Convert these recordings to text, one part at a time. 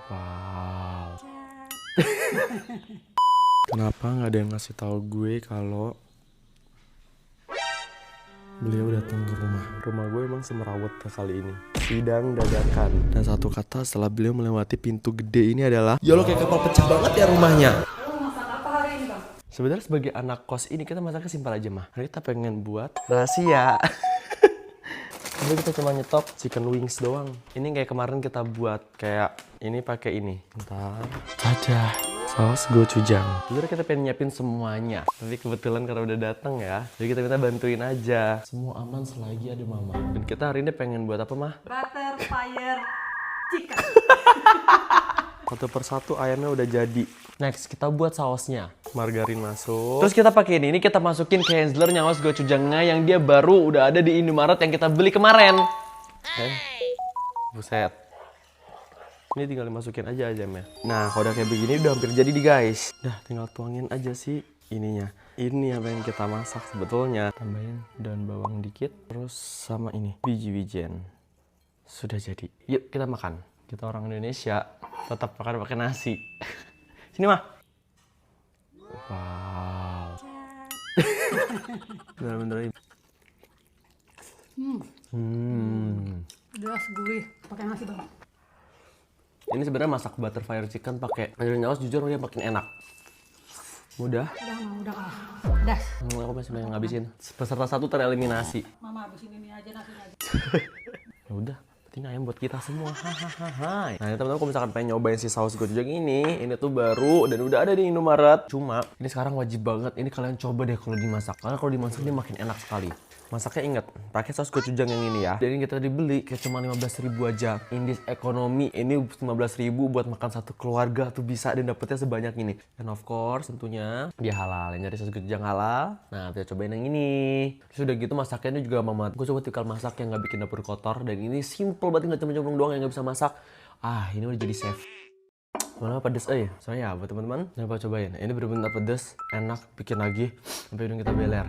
Wow. Kenapa nggak ada yang ngasih tahu gue kalau beliau datang ke rumah? Rumah gue emang semerawut kali ini. Sidang dadakan. Dan satu kata setelah beliau melewati pintu gede ini adalah, ya lo kayak kapal pecah banget ya rumahnya. Sebenarnya sebagai anak kos ini kita masaknya simpel aja mah. Hari kita pengen buat rahasia. Jadi kita cuma nyetop chicken wings doang. Ini kayak kemarin kita buat kayak ini pakai ini. Bentar. Dadah. Saus gochujang. Sebenarnya kita pengen nyiapin semuanya. Tapi kebetulan karena udah datang ya. Jadi kita minta bantuin aja. Semua aman selagi ada mama. Dan kita hari ini pengen buat apa mah? Butter fire chicken. Satu persatu ayamnya udah jadi. Next kita buat sausnya. Margarin masuk. Terus kita pakai ini kita masukin ke Hensler nyawas gochujangnya yang dia baru udah ada di Indomaret yang kita beli kemarin. Buset. Ini tinggal dimasukin aja ayamnya. Nah kalau udah kayak begini udah hampir jadi nih guys. Udah tinggal tuangin aja sih ininya. Ini yang pengen kita masak sebetulnya. Tambahin daun bawang dikit. Terus sama ini biji-bijian. Sudah jadi. Yuk kita makan. Kita orang Indonesia tetap makan pakai nasi. Sini mah. Wow. Bener-bener. Udah gurih pakai nasi bang. Ini sebenarnya masak butter fire chicken pakai air nyawas jujur dia makin enak. Mudah. Udah kalah. Das. Aku masih banyak ngabisin. Peserta satu tereliminasi. Mama habisin ini aja nasinya aja. Ya udah. Ini ayam buat kita semua, hahaha. Nah teman-teman kalau misalkan pengen nyobain si saus gochujang ini tuh baru dan udah ada di Indomaret. Cuma ini sekarang wajib banget, ini kalian coba deh kalau dimasak. Karena kalau dimasak ini makin enak sekali. Masaknya inget, pakai saus gochujang yang ini ya. Dan ini kita dibeli kayak cuma 15.000 aja. Indis ekonomi, ini 15.000 buat makan satu keluarga tuh bisa dan dapetnya sebanyak ini. And of course tentunya dia halal, yang jadi saus gochujang halal. Nah kita cobain yang ini. Terus udah gitu masaknya juga mama. Gue coba tipikal masak yang nggak bikin dapur kotor dan ini simple banget, nggak cemplung doang yang nggak bisa masak. Ah ini udah jadi chef. Mana pedes soalnya ya buat teman-teman jangan lupa cobain. Ini bener-bener pedes, enak, bikin lagi sampai hidung kita beler.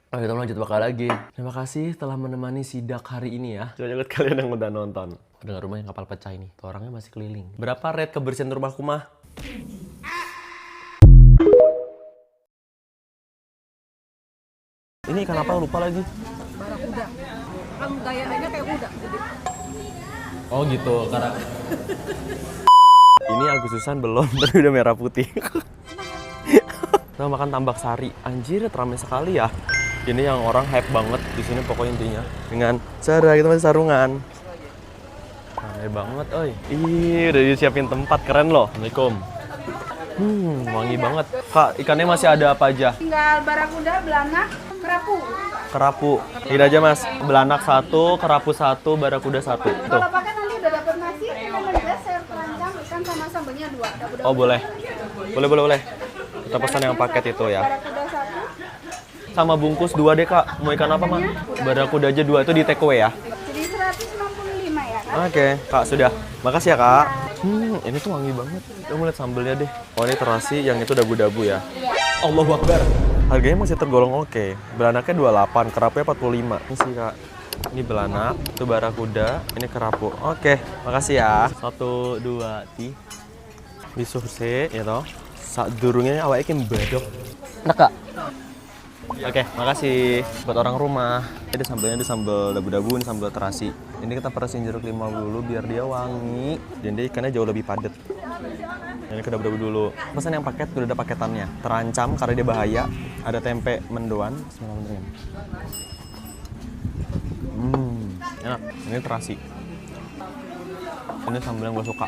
Oke, kita lanjut bakal lagi. Terima kasih telah menemani sidak hari ini ya. Coba lihat kalian yang udah nonton. Dengan rumah yang kapal pecah ini. Tuh orangnya masih keliling. Berapa rate kebersihan rumahku mah? Ini ikan apa lupa lagi? Barakuda. Kan gayanya kayak kuda. Oh gitu, karena ini Agustusan belum, tapi udah merah putih. Kita makan tambak sari. Anjir, ramai sekali ya. Ini yang orang hype banget di sini pokoknya intinya. Dengan cara kita masih sarungan. Ramai banget, oi. Ih, udah disiapin tempat keren loh. Assalamualaikum. Wangi banget. Kak, ikannya masih ada apa aja? Tinggal barakuda, belanak, kerapu. Kerapu. Ini aja mas. Belanak 1, kerapu 1, barakuda 1. Tuh. Kalau pakai nanti udah dapet nasi, kita bergeser terancam ikan sama sambelnya 2. Oh boleh. Boleh. Kita pesan yang paket itu ya. Barakuda 1. Sama bungkus 2 deh kak. Mau ikan apa mah? Barakuda aja 2 itu di take away ya. Jadi 165 ya kan? Oke, kak sudah. Makasih ya kak. Ini tuh wangi banget. Kamu lihat sambelnya deh. Oh ini terasi, yang itu dabu-dabu ya. Allahu Akbar. Harganya masih tergolong oke. Belanaknya 28, kerapunya 45. Ini sih kak. Ini belanak, itu barakuda, ini kerapu. Oke, makasih ya. 1, 2, 3. Disurse, ya toh. Sak durungnya awalnya badok. Enak kak? Oke, makasih buat orang rumah. Ini sambelnya sambal dabu-dabu, ini sambal terasi. Ini kita peresin jeruk limau dulu biar dia wangi dan dia ikannya jauh lebih padat. Ini ke dabu-dabu dulu. Pesan yang paket udah ada paketannya. Terancam karena dia bahaya. Ada tempe mendoan. Bismillahirrahmanirrahim. Enak. Ini terasi. Ini sambal yang gue suka.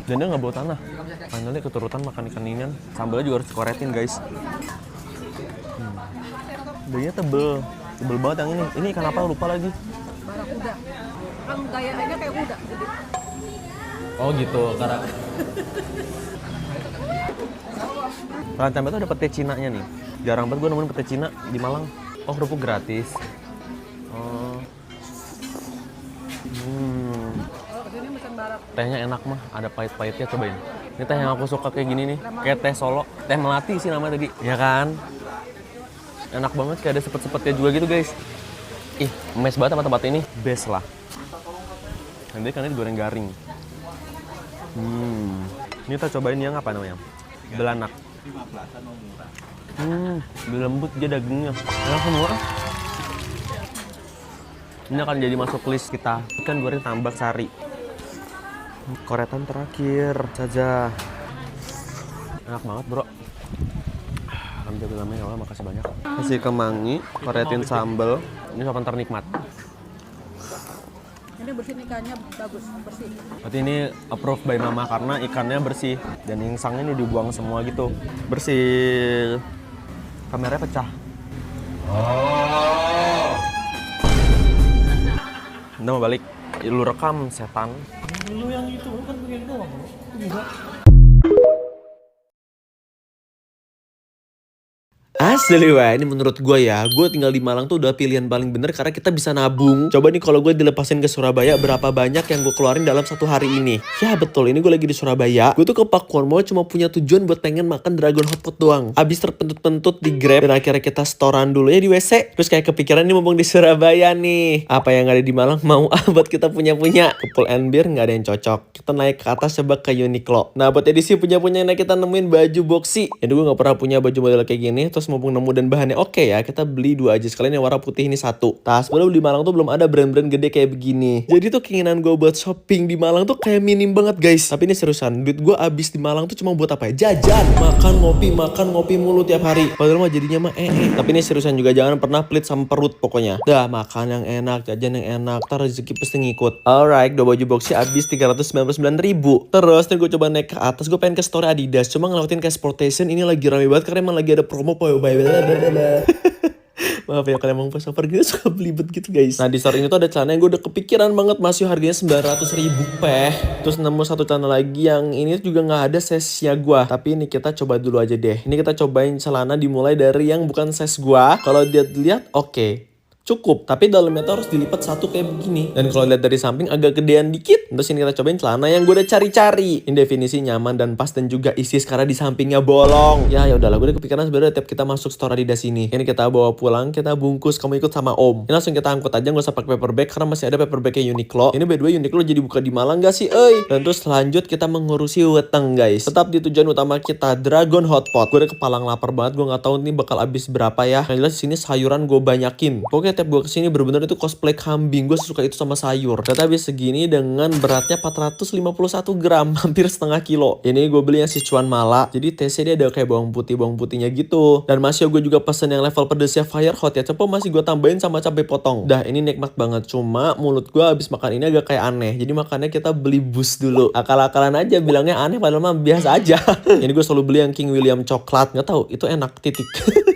Dan dia nggak bau tanah. Finally keturutan makan ikan inian. Sambalnya juga harus dikoretin guys. Dagingnya tebel banget yang ini. Ini ikan apa lupa lagi? Barakuda. Kan gayanya kayak kuda. Oh gitu, karena tempe itu ada pete Cina-nya nih. Jarang banget gue nemuin pete Cina di Malang. Oh kerupuk gratis. Oh. Tehnya enak mah, ada pahit-pahitnya, cobain. Ini teh yang aku suka kayak gini nih, kayak teh Solo, teh Melati sih namanya tadi, ya kan? Enak banget, kayak ada sepet-sepetnya juga gitu guys. Ih, mes banget sama tempat ini, best lah. Nanti ikannya digoreng garing. Ini kita cobain yang apa namanya? Belanak. 15-an mau murah. Lebih lembut dia dagingnya. Enak semua. Ini akan jadi masuk list kita. Ikan goreng tambak sari. Koretan terakhir saja. Enak banget bro. Alhamdulillah ya Allah, makasih banyak. Kasih kemangi, koretin sambal. Ini sopan ternikmat. Ini bersih ikannya bagus, bersih. Berarti ini approved by mama karena ikannya bersih. Dan insangnya ini dibuang semua gitu. Bersih. Kameranya pecah. Udah mau balik. Lu rekam setan. Lu yang itu kan pengen doang, bro. Enggak. Asli wah, ini menurut gue ya, gue tinggal di Malang tuh udah pilihan paling bener karena kita bisa nabung. Coba nih kalau gue dilepasin ke Surabaya, berapa banyak yang gue keluarin dalam satu hari ini? Ya betul, ini gue lagi di Surabaya. Gue tuh ke Pakuan Mall cuma punya tujuan buat pengen makan Dragon Hotpot doang. Abis terpentut-pentut di Grab dan akhirnya kita storan dulu ya di WC. Terus kayak kepikiran nih mumpung di Surabaya nih, apa yang ada di Malang mau buat kita punya-punya. Ke Pull and Bear nggak ada yang cocok. Kita naik ke atas coba ke Uniqlo. Nah buat edisi punya-punya kita nemuin baju boxy. Jadi gue nggak pernah punya baju model kayak gini. Terus mumpung nemu dan bahannya oke ya, kita beli 2 aja sekalian yang warna putih ini 1. Tas sebelum di Malang tuh belum ada brand-brand gede kayak begini. Jadi tuh keinginan gue buat shopping di Malang tuh kayak minim banget guys. Tapi ini seriusan, duit gue abis di Malang tuh cuma buat apa ya? Jajan, makan ngopi mulu tiap hari. Padahal mah jadinya mah Tapi ini seriusan juga, jangan pernah pelit sama perut pokoknya. Dah makan yang enak, jajan yang enak, ntar rezeki pasti ngikut. Alright, 2 baju boxy abis 399.000. Terus nih gue coba naik ke atas, gue pengen ke store Adidas. Cuma ngelewatin ke Sportation, ini lagi rame banget karena emang lagi ada promo maaf ya kalau emang pas over gitu suka belibet gitu guys. Nah di store ini tuh ada celana yang gue udah kepikiran banget, masih harganya 900.000 peh. Terus nemu satu celana lagi yang ini juga nggak ada size-nya gue. Tapi ini kita coba dulu aja deh. Ini kita cobain celana dimulai dari yang bukan size gue. Kalau dia lihat oke. Cukup, tapi dalamnya tuh harus dilipat satu kayak begini. Dan kalau lihat dari samping agak gedean dikit. Terus ini kita cobain celana yang gue udah cari-cari. Ini definisi nyaman dan pas dan juga isi karena di sampingnya bolong. Ya udahlah, gue udah kepikiran sebenarnya tiap kita masuk store Adidas ini. Ini kita bawa pulang, kita bungkus, kamu ikut sama om. Ini langsung kita angkut aja, nggak usah pakai paper bag karena masih ada paper bagnya Uniqlo. Ini by the way Uniqlo jadi buka di Malang gak sih, Dan terus lanjut kita mengurusi weteng guys. Tetap di tujuan utama kita, Dragon Hotpot. Gue udah kepalang lapar banget, gue nggak tahu nih bakal habis berapa ya. Yang jelas di sini sayuran gue banyakin. Pokoknya tiap gue kesini bener-bener itu cosplay kambing. Gue suka itu sama sayur. Ternyata habis segini dengan beratnya 451 gram, hampir setengah kilo. Ini gue beli yang Sichuan Mala. Jadi taste-nya dia ada kayak bawang putihnya gitu. Dan masih gue juga pesen yang level pedesnya Fire Hot ya. Coba masih gue tambahin sama cabai potong. Dah ini nikmat banget. Cuma mulut gue habis makan ini agak kayak aneh. Jadi makannya kita beli bus dulu. Akal-akalan aja bilangnya aneh padahal mah biasa aja. Ini gue selalu beli yang King William coklat. Nggak tahu itu enak titik.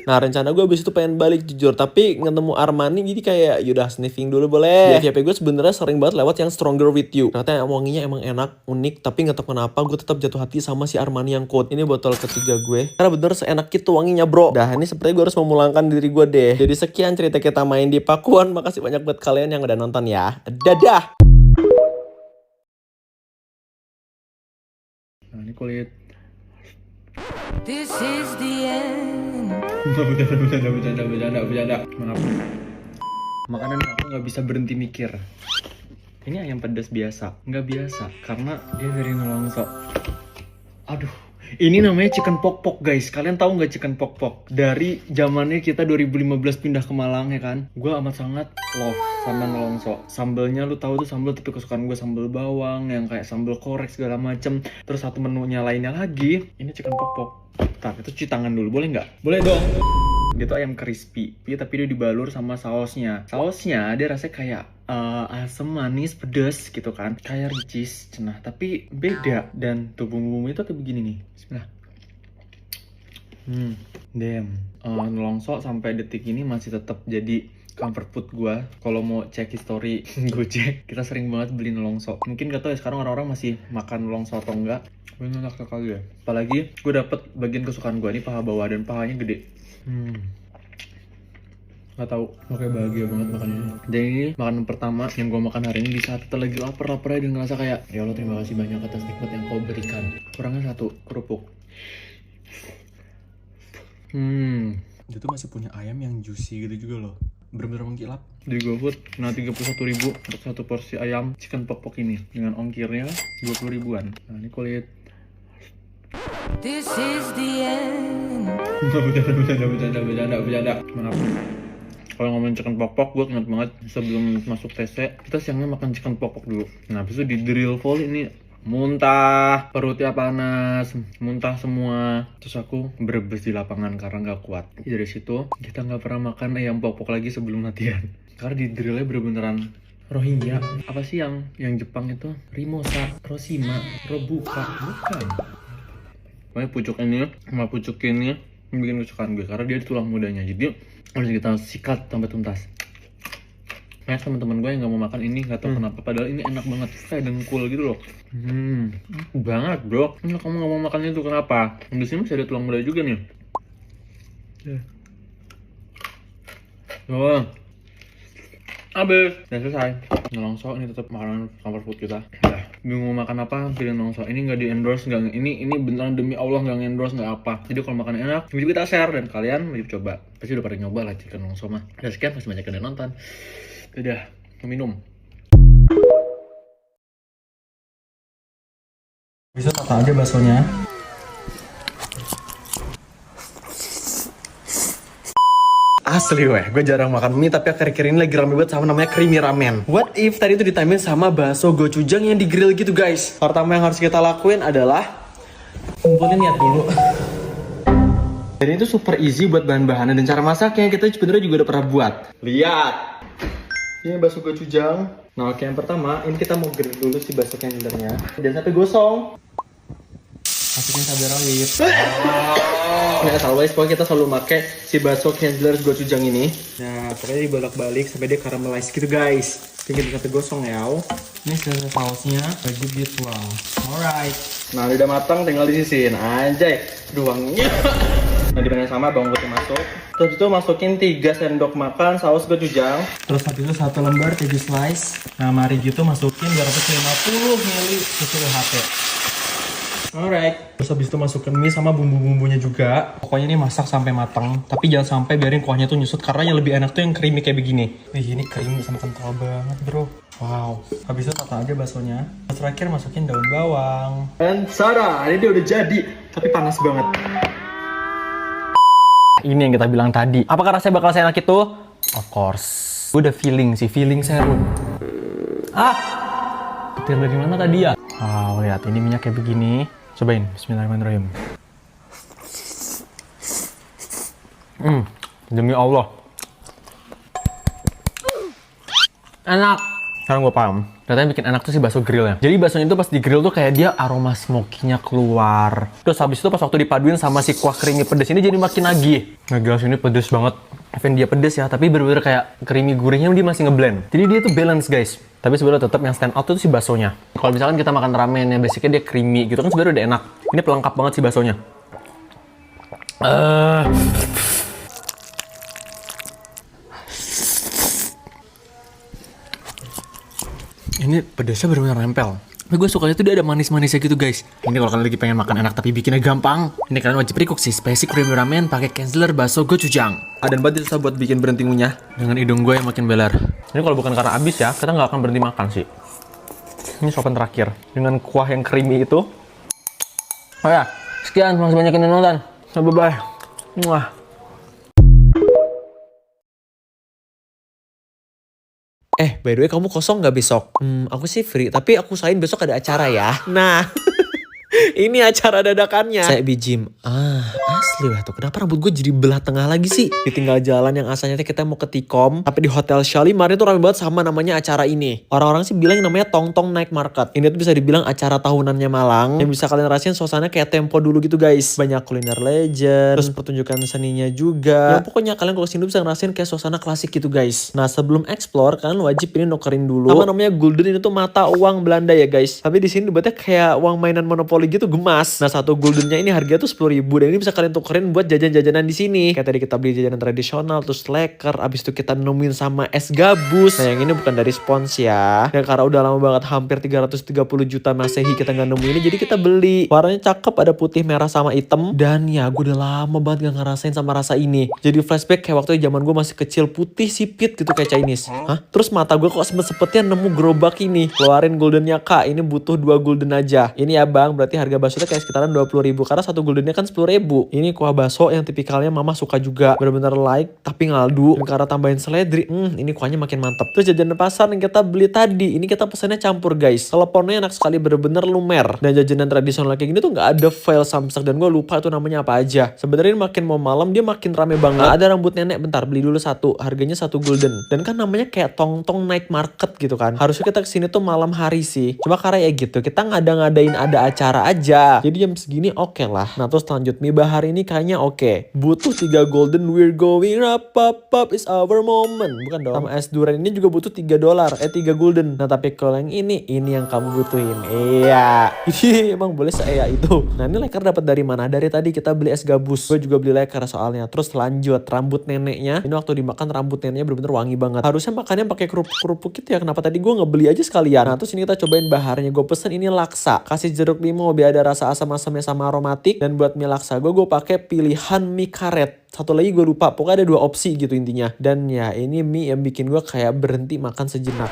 Nah rencana gue abis itu pengen balik jujur. Tapi ketemu Armani jadi kayak yaudah sniffing dulu boleh. Di FYP gue sebenarnya sering banget lewat yang Stronger With You. Ternyata wanginya emang enak, unik. Tapi gak tau kenapa gue tetap jatuh hati sama si Armani yang Code. Ini botol ketiga gue. Karena bener seenak itu wanginya bro. Dah ini sepertinya gue harus memulangkan diri gue deh. Jadi sekian cerita kita main di Pakuan. Makasih banyak buat kalian yang udah nonton ya. Dadah. Nah ini kulit. This is the end. Bercanda. Maaf. Makanan aku nggak bisa berhenti mikir. Ini ayam pedas biasa, nggak biasa karena dia dari Nolongso. Aduh, ini namanya chicken pok-pok guys. Kalian tahu nggak chicken pok-pok? Dari zamannya kita 2015 pindah ke Malang ya kan. Gue amat sangat love sama Nolongso. Sambelnya lu tahu tuh sambel tapi kesukaan gue sambel bawang yang kayak sambel korek segala macem. Terus satu menunya lainnya lagi, ini chicken pok-pok. Tar, itu cuci tangan dulu boleh nggak? Boleh dong. Dia tuh ayam crispy, tapi dia dibalur sama sausnya. Sausnya dia rasanya kayak asam, manis, pedas gitu kan. Kayak ricis, cenah, tapi beda. Dan tuh bumbu-bumbu itu kayak begini nih. Bismillah. Damn. Nolongso sampai detik ini masih tetap jadi comfort food gue. Kalau mau cek history Gojek, kita sering banget beli Nolongso. Mungkin gak tau ya sekarang orang-orang masih makan Nolongso atau enggak. Enak sekali ya. Apalagi gue dapet bagian kesukaan gue nih, paha bawah, dan pahanya gede. Gak tau, makanya bahagia banget makannya. Dan ini makanan pertama yang gue makan hari ini di saat kita lagi lapar-laparnya dan ngerasa kayak ya Allah terima kasih banyak atas nikmat yang kau berikan. Kurangnya satu, kerupuk. Dia tuh masih punya ayam yang juicy gitu juga loh. bener-bener mengkilap. Di GoFood, nah 31.000 untuk satu porsi ayam chicken pok-pok ini. Dengan ongkirnya 20 ribuan. Nah ini kulit. This is the end. Bercanda. Maaf. Kalau ngomongin chicken pok-pok, gue ingat banget sebelum masuk TC, kita siangnya makan chicken pok-pok dulu. Nah, habis itu di drill volley ini muntah, perutnya panas, muntah semua. Terus aku berebes di lapangan karena nggak kuat. Dari situ kita nggak pernah makan ayam pok-pok lagi sebelum latihan. Karena di drillnya bener-beneran Rohingya. Apa sih yang Jepang itu? Rimosa, Rosima, Robuka, bukan. Pokoknya pucuk ini sama pucuk ini bikin kesukaan gue karena dia tulang mudanya. Jadi harus kita sikat sampai tuntas. Kayak teman-teman gue yang nggak mau makan ini nggak tahu kenapa, padahal ini enak banget, kayak dengkul gitu loh. Banget bro. Nah, kamu nggak mau makan itu kenapa? Di sini masih ada tulang muda juga nih. Oh, habis, udah selesai. Nelongso ini tetap makanan comfort food kita. Bingung mau makan apa, pilih nelongso. Ini nggak di endorse, nggak ini beneran demi Allah nggak endorse nggak apa. Jadi kalau makan enak, wajib kita share dan kalian wajib coba. Pasti udah pada nyoba lah chicken nelongso mah. Dan sekian, masih banyak yang nonton. Udah, minum. Bisa tata aja baksonya. Asli weh, gue jarang makan mie tapi akhir-akhir ini lagi rame banget sama namanya creamy ramen. What if tadi itu ditambahin sama bakso gochujang yang di grill gitu guys. Pertama yang harus kita lakuin adalah kumpulin niat dulu. Dan itu super easy buat bahan-bahannya dan cara masaknya kita sebenarnya juga udah pernah buat. Lihat. Ini bakso gochujang. Nah oke, yang pertama ini kita mau grill dulu si bakso kendernya. Jangan sampai gosong. Masukin cabai rawit. Nah, as always, pokoknya kita selalu pakai si bakso Kendler gochujang ini. Nah, pokoknya dibolak-balik sampai dia caramelize gitu guys. Tinggal sampai gosong ya. Ini sausnya wajib dituang. Alright. Nah, udah matang, tinggal disisihin. Anjay, doangnya. Nah, di sama bawang putih masuk. Terus itu masukin 3 sendok makan saus gochujang. Terus habis itu 1 lembar keju slice. Nah, mari gitu masukin 250 ml susu UHT. Alright. Terus habis itu masukin mie sama bumbu-bumbunya juga. Pokoknya ini masak sampai matang. Tapi jangan sampai biarin kuahnya tuh nyusut karena yang lebih enak tuh yang creamy kayak begini. Wih, ini creamy sama kental banget, bro. Wow. Habis itu tata aja baksonya. Terus terakhir masukin daun bawang. Dan Sarah, ini dia udah jadi, tapi panas banget. Ini yang kita bilang tadi. Apakah rasanya bakal seenak itu? Of course. Gue udah feeling serum. Petir dari mana tadi ya? Wow, lihat ini minyak kayak begini. Cobain, bismillahirrahmanirrahim. Demi Allah. Enak. Sekarang gue paham. Ternyata yang bikin enak tuh si bakso grillnya. Jadi baksonya itu pas di grill tuh kayak dia aroma smoky-nya keluar. Terus habis itu pas waktu dipaduin sama si kuah creamy pedes ini jadi makin nagih. Nah guys, ini pedes banget. Even dia pedes ya, tapi bener-bener kayak creamy gurihnya dia masih ngeblend. Jadi dia tuh balance guys. Tapi sebenarnya tetap yang stand out itu si baksonya. Kalau misalkan kita makan ramen yang basicnya dia creamy gitu kan sebenarnya udah enak. Ini pelengkap banget si baksonya. Ini pedasnya benar-benar nempel. Tapi gue sukanya tuh dia ada manis-manisnya gitu guys. Ini kalau kalian lagi pengen makan enak tapi bikinnya gampang, ini kalian wajib recook sih spicy creamy ramen pakai Kendler bakso gochujang. Dan banget susah buat bikin berhenti ngunyah dengan hidung gue yang makin beler. Ini kalau bukan karena abis ya, kita nggak akan berhenti makan sih. Ini sopan terakhir dengan kuah yang creamy itu. Oh ya, sekian, makasih banyak yang nonton. Bye bye. Muah. By the way, kamu kosong nggak besok? Aku sih free, tapi aku usahain besok ada acara ya. Nah, ini acara dadakannya. Saya bijim. Asli wah tuh, kenapa rambut gue jadi belah tengah lagi sih? Ditinggal jalan yang asalnya kita mau ke Tikom, tapi di Hotel Shalimar itu rame banget sama namanya acara ini. Orang-orang sih bilang namanya Tong Tong Night Market. Ini tuh bisa dibilang acara tahunannya Malang, yang bisa kalian rasain suasana kayak Tempo dulu gitu guys. Banyak kuliner legend, terus pertunjukan seninya juga. Ya pokoknya kalian kalau kesini bisa ngerasain kayak suasana klasik gitu guys. Nah sebelum explore, kalian wajib ini nukerin dulu. Apa namanya gulden, ini tuh mata uang Belanda ya guys. Tapi di sini dibuatnya kayak uang mainan monopoli gitu, gemas. Nah 1 guldennya ini harganya tuh 10.000 dan ini bisa kalian tukerin buat jajan-jajanan di sini. Kayak tadi kita beli jajanan tradisional, terus leker, abis itu kita nemuin sama es gabus. Nah yang ini bukan dari spons ya. Dan karena udah lama banget, hampir 330 juta Masehi kita nggak nemu ini, jadi kita beli. Warnanya cakep, ada putih, merah, sama hitam. Dan ya gue udah lama banget gak ngerasain sama rasa ini. Jadi flashback kayak waktu zaman gue masih kecil, putih sipit gitu kayak Chinese. Hah? Terus mata gue kok sempet-sempetnya nemu gerobak ini. Keluarin goldennya kak, ini butuh 2 golden aja. Ini ya bang, berarti harga baksonya kayak sekitaran 20.000 karena 1 goldennya kan 10.000. Ini kuah bakso yang tipikalnya mama suka juga. Bener-bener like tapi ngaldu. Dan karena tambahin seledri, ini kuahnya makin mantep. Terus jajanan pasar yang kita beli tadi, ini kita pesannya campur guys. Teleponnya enak sekali, bener-bener lumer. Dan jajanan tradisional kayak gini tuh nggak ada file samsak, dan gue lupa itu namanya apa aja. Sebenarnya makin mau malam dia makin rame banget. Ada rambut nenek, bentar beli dulu 1, harganya 1 golden. Dan kan namanya kayak tong-tong night market gitu kan. Harusnya kita kesini tuh malam hari sih. Cuma karena ya gitu, kita ngadain ada acara aja. Jadi jam segini oke lah. Nah terus lanjut, mie bahar ini kayaknya oke. Butuh 3 golden, we're going up is our moment. Bukan dong. Sama es durian ini juga butuh $3, 3 golden. Nah tapi kalau yang ini yang kamu butuhin. Iya. Ini emang boleh saya itu. Nah ini leker dapat dari mana? Dari tadi kita beli es gabus. Gue juga beli leker soalnya. Terus lanjut, rambut neneknya. Ini waktu dimakan rambut neneknya bener-bener wangi banget. Harusnya makannya pakai kerupuk gitu ya. Kenapa tadi gue ngebeli aja sekalian? Nah terus ini kita cobain baharnya. Gue pesen ini laksa. Kasih jeruk limau biar ada rasa asam-asamnya sama aromatik. Dan buat mie laksa gue pakai pilihan mie karet. Satu lagi gue lupa. Pokoknya ada 2 opsi gitu intinya. Dan ya ini mie yang bikin gue kayak berhenti makan sejenak.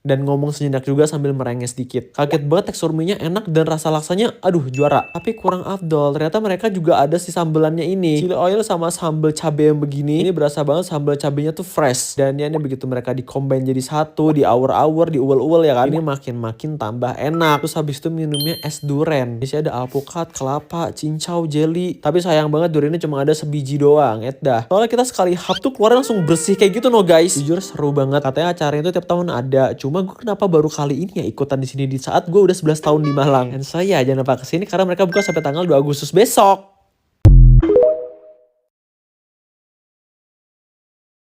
Dan ngomong sejenak juga sambil merengek sedikit. Kaget banget, tekstur mie-nya enak dan rasa laksanya aduh juara. Tapi kurang afdol, ternyata mereka juga ada si sambelannya ini. Chili oil sama sambal cabai yang begini. Ini berasa banget sambal cabainya tuh fresh. Dan ya ini begitu mereka di-combine jadi satu, diawur-awur, diuel-uel ya kan. Ini makin tambah enak. Terus habis itu minumnya es duren. Di sini ada alpukat, kelapa, cincau, jelly. Tapi sayang banget duriannya cuma ada sebiji doang. Dah. Soalnya kita sekali hap tuh keluar langsung bersih kayak gitu no guys. Jujur seru banget. Katanya acaranya itu tiap tahun ada. Cuma gue kenapa baru kali ini ya ikutan di sini di saat gue udah 11 tahun di Malang. Dan saya jangan lupa kesini karena mereka buka sampai tanggal 2 Agustus besok.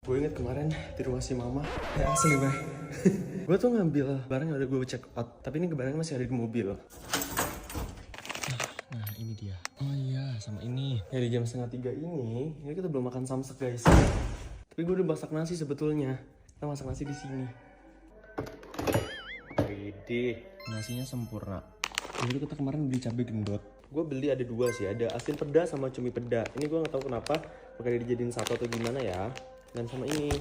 Gue inget kemarin di rumah si mama, kayak asli mah. Gue tuh ngambil barang yang udah gue check out, tapi ini barangnya masih ada di mobil. Nah ini dia. Oh iya, sama ini. Ya di jam 2:30 ini kita belum makan samsek guys. Tapi gue udah masak nasi sebetulnya. Kita masak nasi di sini. Widih, nasinya sempurna. Jadi kita kemarin beli cabai gendot. Gue beli ada 2 sih, ada asin peda sama cumi peda. Ini gue nggak tahu kenapa pakai dijadiin satu atau gimana ya. Dan sama ini.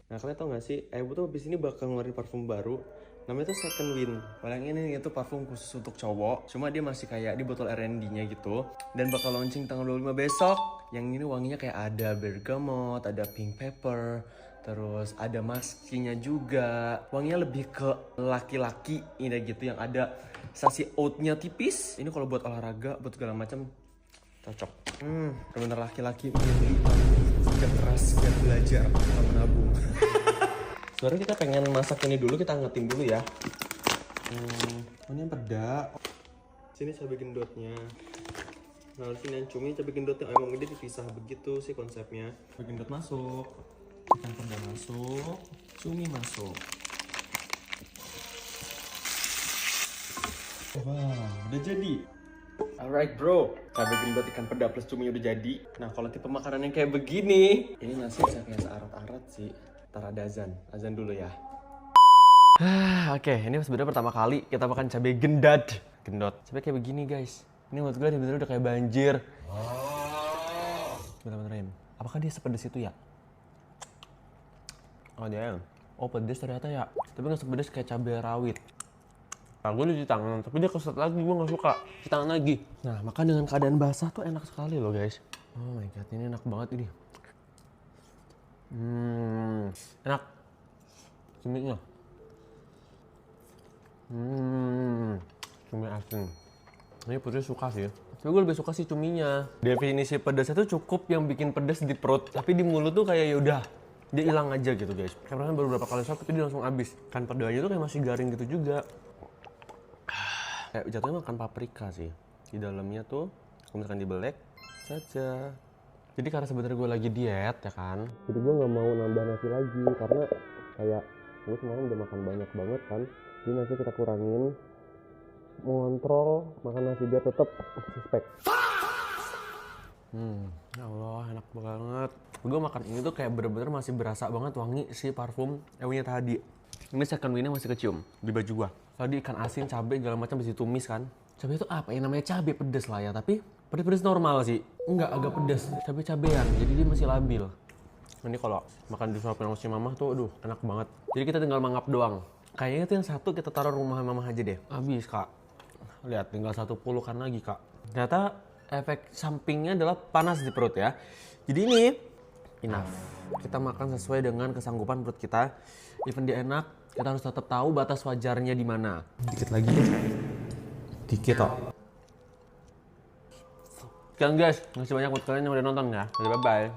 Nah kalian tau gak sih, gue tuh abis ini bakal ngeluarin parfum baru. Namanya tuh Second Wind. Kalau yang ini itu parfum khusus untuk cowok. Cuma dia masih kayak di botol R&D-nya gitu. Dan bakal launching tanggal 25 besok. Yang ini wanginya kayak ada bergamot, ada pink pepper. Terus ada maskinya juga. Wanginya lebih ke laki-laki ini gitu, yang ada sasi oatnya tipis. Ini kalau buat olahraga, buat segala macam cocok. Bener-bener laki-laki kerja keras, biar belajar sama menabung. Sebenarnya kita pengen masak ini dulu, kita angetin dulu ya. Ini yang peda. Sini cabai gendotnya. Nah sini yang cumi, cabai gendotnya emang dia dipisah begitu sih konsepnya. Cabai gendot masuk, ikan peda masuk, cumi masuk. Wow, udah jadi. Alright bro, cabai gendot ikan peda plus cumi udah jadi. Nah kalau tipe makanan yang kayak begini, ini nasi bisa kayak searat-arat sih. Ntar ada azan dulu ya. Oke, ini sebenarnya pertama kali kita makan cabai gendot. Cabai kayak begini guys. Ini menurut gue bener-bener udah kayak banjir. Bener-benerin. Apakah dia sepedes itu ya? Oh damn. Oh pedes ternyata ya. Tapi gak sepedes kayak cabai rawit. Nah, gue cuci tangan, tapi dia keset lagi, gue gak suka. Cuci tangan lagi. Nah, makan dengan keadaan basah tuh enak sekali loh guys. Oh my god, ini enak banget ini. Enak. Cuminya. Cumi asin. Ini putri suka sih. Tapi gue lebih suka sih cuminya. Definisi pedasnya tuh cukup yang bikin pedas di perut. Tapi di mulut tuh kayak yaudah. Dia hilang aja gitu guys. Karena baru beberapa kali suap, tapi dia langsung habis. Kan pedanya tuh kayak masih garing gitu juga. Kayak jatuhnya makan paprika sih. Di dalamnya tuh, kalau misalkan dibelek saja. Jadi karena sebenarnya gue lagi diet ya kan. Jadi gue nggak mau nambah nasi lagi karena kayak gue semalam udah makan banyak banget kan. Jadi nasi kita kurangin. Mengontrol makan nasi biar tetap suspek. Ya Allah, enak banget. Gue makan ini tuh kayak bener-bener masih berasa banget wangi si parfum Ewinya tadi. Ini second wind-nya masih kecium di baju gua. Tadi ikan asin, cabai, segala macam bisa ditumis kan. Cabai itu apa ya? Namanya cabai pedes lah ya, tapi pedes normal sih. Enggak, agak pedes. Cabai-cabean, jadi dia masih labil. Ini kalau makan disuapin sama si Mama tuh, aduh, enak banget. Jadi kita tinggal mangap doang. Kayaknya tuh yang satu kita taruh rumah Mama aja deh. Habis, Kak. Lihat, tinggal satu pulukan lagi, Kak. Ternyata efek sampingnya adalah panas di perut ya. Jadi ini enough. Kita makan sesuai dengan kesanggupan perut kita. Even dia enak, kita harus tetap tahu batas wajarnya di mana. Dikit lagi. Dikit kok. Sekian guys, masih banyak buat kalian yang udah nonton ya. Bye bye.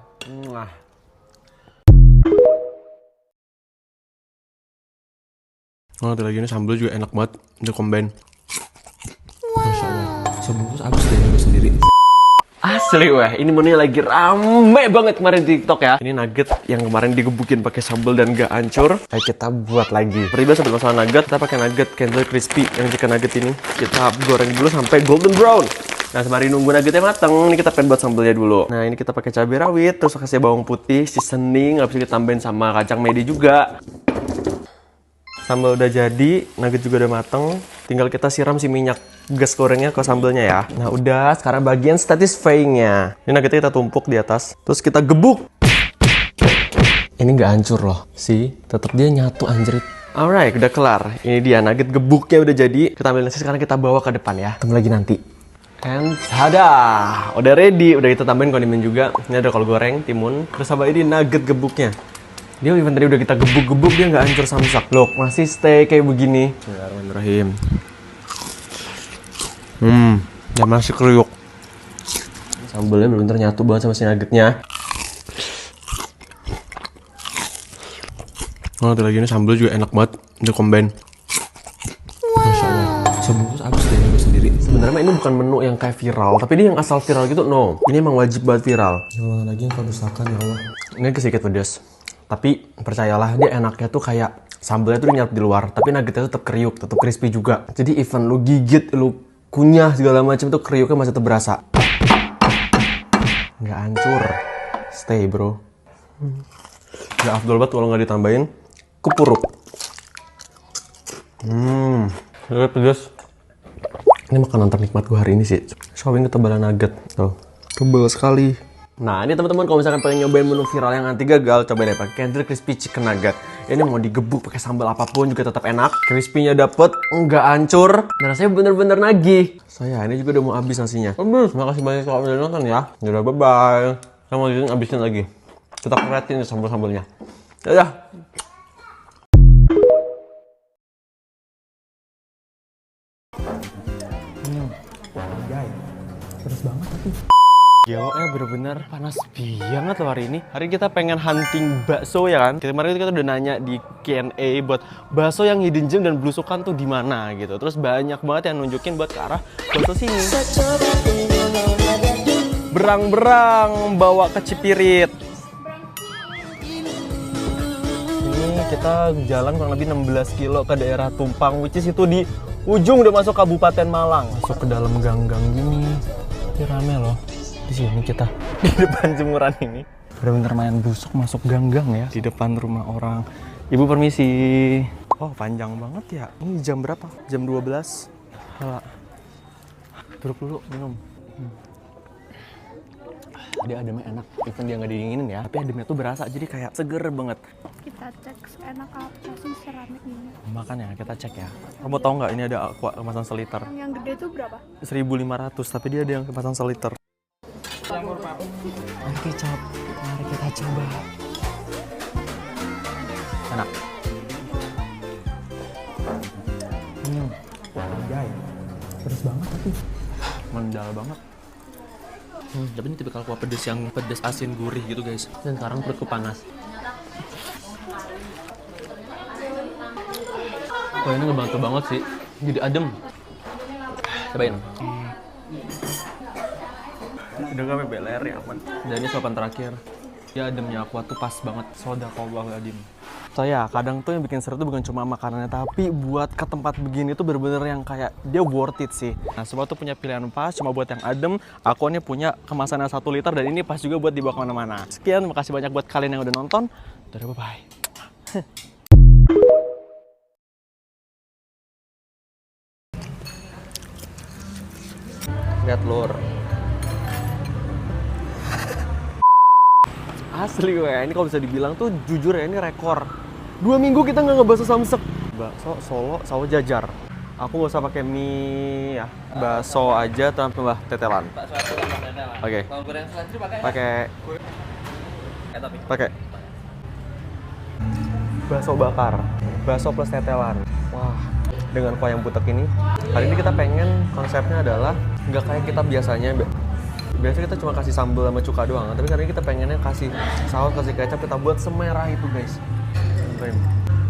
Oh, lagi ini sambal juga enak banget. Udah combine. Masya Allah. Sebungkus habis deh gue sendiri. Asli weh, ini menunya lagi rame banget kemarin di TikTok ya. Ini nugget yang kemarin digebukin pakai sambal dan gak hancur. Ayo kita buat lagi. Seperti biasa buat masalah nugget, kita pakai nugget Kentucky Crispy yang chicken nugget ini. Kita goreng dulu sampai golden brown. Nah, sembari nunggu nuggetnya mateng, ini kita pengen buat sambalnya dulu. Nah, ini kita pakai cabai rawit, terus kasih bawang putih, seasoning, habis itu kita tambahin sama kacang mede juga. Sambal udah jadi, nugget juga udah mateng. Tinggal kita siram si minyak gas gorengnya ke sambalnya ya. Nah udah, sekarang bagian satisfying-nya. Ini nuggetnya kita tumpuk di atas, terus kita gebuk. Ini nggak hancur loh, sih. Tetap dia nyatu anjrit. Alright, udah kelar. Ini dia nugget gebuknya udah jadi. Kita ambil nasi, sekarang kita bawa ke depan ya. Ketemu lagi nanti. And tada, udah ready. Udah kita tambahin kondimen juga. Ini ada kol goreng, timun. Terus sama ini nugget gebuknya. Dia even tadi udah kita gebuk-gebuk, dia nggak hancur samsak. Loh, masih stay kayak begini. Bismillahirrahmanirrahim. Dan masih kriuk. Sambalnya bener-bener nyatu banget sama si nuggetnya. Oh, lagi ini sambal juga enak banget. Udah combine. Masya Allah. Sebungkus habis deh gue sendiri. Sebenarnya ini bukan menu yang kayak viral, tapi dia yang asal viral gitu, no. Ini emang wajib banget viral. Ya Allah, lagi yang kau dustakan ya Allah. Ini sedikit pedas. Tapi percayalah, dia enaknya tuh kayak sambalnya tuh nyerap di luar, tapi nuggetnya tuh tetap kriuk, tetap crispy juga. Jadi even lu gigit, lu kunyah segala macam tuh kriuknya masih tetap berasa. Nggak hancur. Stay bro. Nggak afdol banget kalau nggak ditambahin kupuruk. Lihat pedas. Ini makanan ternikmat gue hari ini sih. Showing ketebalan nugget. Tuh, tebal sekali. Nah ini teman-teman kalau misalkan pengen nyobain menu viral yang anti gagal, cobain deh pakai Kentucky Crispy Chicken Nugget. Ini mau digebuk pakai sambal apapun juga tetap enak. Crispy-nya dapet, nggak hancur, dan rasanya bener-bener nagih. Saya ini juga udah mau habis nasinya. Makasih banyak kalau udah nonton ya. Yaudah bye bye. Saya mau habisin lagi. Kita kreatin sambal-sambalnya. Dadah. Pedas banget tapi. Gila ya bener-bener panas banget loh hari ini. Hari kita pengen hunting bakso ya kan. Kemarin kita udah nanya di Q&A buat bakso yang hidden gem dan blusukan tuh di mana gitu. Terus banyak banget yang nunjukin buat ke arah bakso sini. Berang-berang bawa ke Cipirit. Ini kita jalan kurang lebih 16 kilo ke daerah Tumpang, which is itu di ujung udah masuk Kabupaten Malang. Masuk ke dalam gang-gang gini. Ini rame loh. Di sini kita di depan jemuran ini bener-bener main busuk masuk gang-gang ya di depan rumah orang. Ibu permisi. Oh panjang banget ya. Ini jam berapa? Jam 12. Halo. Duduk dulu minum. Dia ademnya enak. Even dia nggak dinginin ya, tapi ademnya tuh berasa jadi kayak seger banget. Kita cek enak apa sih keramik ini. Makanya kita cek ya. Kamu tahu nggak ini ada aqua kemasan seliter? Yang gede tuh berapa? 1.500, tapi dia ada yang kemasan seliter. Mari kita coba. Enak. Anjay. Pedas banget tapi. Mendal banget. Tapi ini tipikal kuah pedas yang pedas asin gurih gitu guys. Dan sekarang perutku panas. Wah ini ngebantu banget sih. Jadi adem. Cobain. Udah gak beler ya aman. Dan ini suapan terakhir. Ya ademnya aqua tuh pas banget. Sodaqallahul adzim. Saya kadang tuh yang bikin seru tuh bukan cuma makanannya, tapi buat ke tempat begini tuh bener-bener yang kayak dia worth it sih. Nah, semua tuh punya pilihan pas, cuma buat yang adem. Aku ini punya kemasan yang 1 liter dan ini pas juga buat dibawa kemana-mana. Sekian, makasih banyak buat kalian yang udah nonton. Dadah, bye-bye. Lihat lur. Asli gue, ini kalau bisa dibilang tuh jujur ya ini rekor. 2 minggu kita nggak ngebahas samsek. Bakso Solo sawo jajar. Aku nggak usah pakai mie ya. Bakso aja tanpa tetelan. Bakso aja tambah tetelan. Oke. Kalau goreng selanjutnya pakai? Pakai. Bakso bakar. Bakso plus tetelan. Wah, dengan kuah yang butek ini. Hari ini kita pengen konsepnya adalah nggak kayak kita biasanya. Biasanya kita cuma kasih sambal sama cuka doang, tapi kali ini kita pengennya kasih saus, kasih kecap, kita buat semerah itu guys.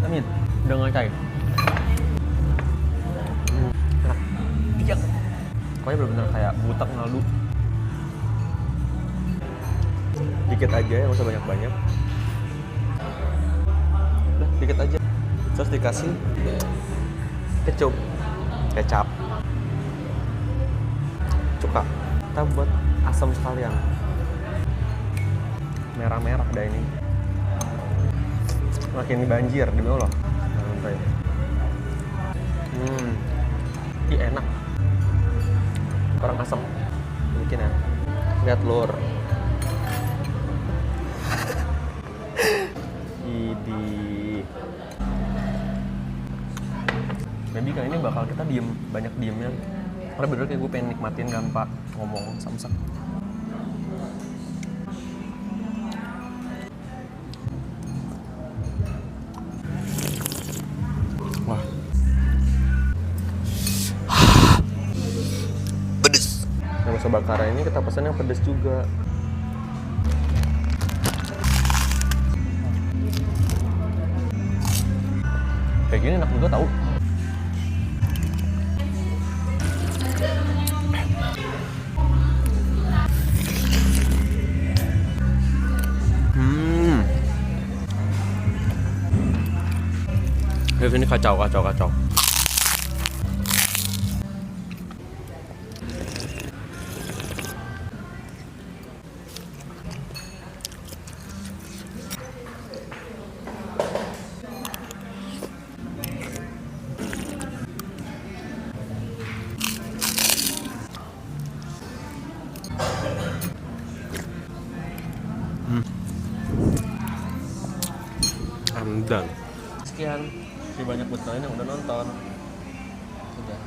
Amin, udah ngacai. Enak. Iya. Pokoknya bener-bener kayak butak ngaldu. Dikit aja, nggak usah banyak-banyak. Udah, dikit aja. Terus dikasih kecap, cuka. Kita buat asam sekalian. Merah-merah dah ini. Makin banjir demi Allah. Santai. Ih, enak. Kurang asam. Mungkin ya. Lihat lur. Idi. Maybe kali ini bakal kita banyak diemnya. Karena bener kayak gue pengen nikmatin tanpa ngomong samsak. Wah. Pedes. Yang bakso bakar ini kita pesan yang pedes juga. Kayak gini enak juga tahu. Ini kacau. I'm done. Sekian. Terima banyak buat kalian yang udah nonton. Sudah.